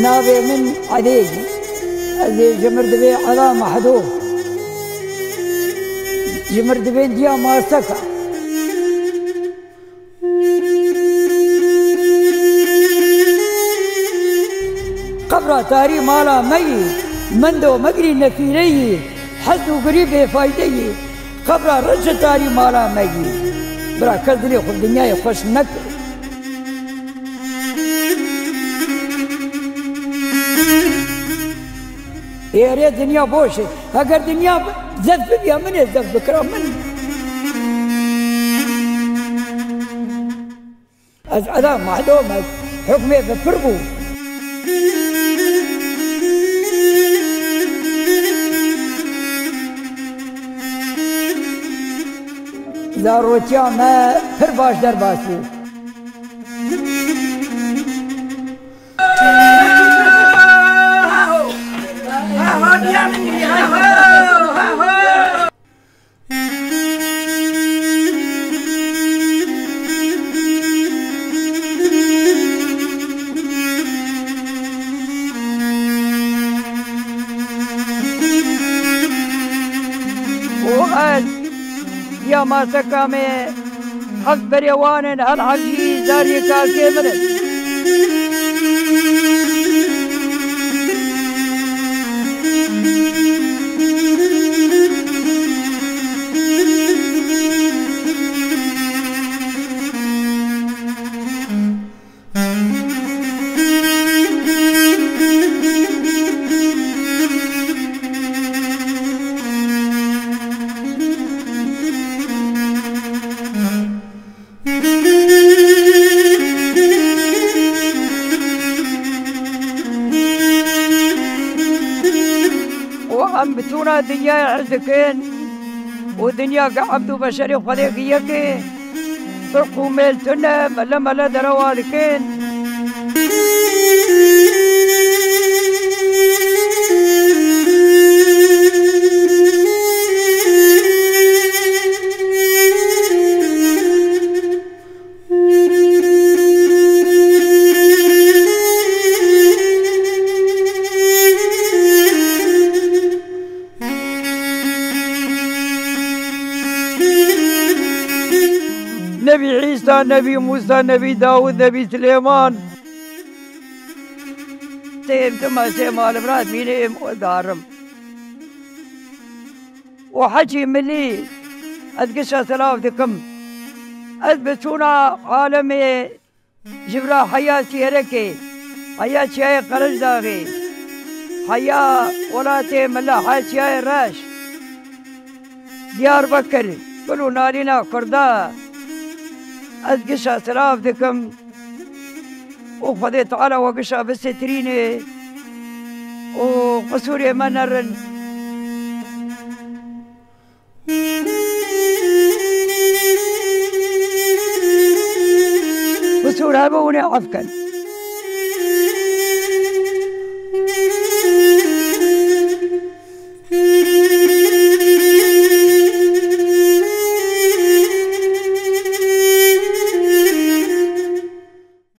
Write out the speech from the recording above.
نابي من عديج اللي جمر دبي على محدود جمر دبي ديا ما سكا قبر تاري مالا مي مندو مقري نفيري حزو قريب فايدي قبر رج تاري مالا مي برا كردلي خود دنيا خوش نك يا دنيا بوشي اگر دنيا زف بيا من زف بكرا من هذا معلوم حكمي بفرقو زاروتيا ما پر باش در باسو يا ما سكامي أكبر يوان هالحقي زاري كاكي مرد وأم بتونا دنيا عزكين ودنيا كعبد بشري خليقيكين فرقوا ميلتنا ملا دروالكين نبي عيسى نبي موسى نبي داود نبي سليمان تيم تما سيما البراد مينيم ودارم وحكي ملي أدقشا سلافتكم أثبتونا عالمي جبرا حياة سيركي حياة شاي قرش داغي حياة ولاتي ملا حياة شاي راش ديار بكر كلو نارينا كردا أدقشا سلافتكم وخذي تعالى وقشا بالستريني وقصوري منرن قصور هبوني عفكن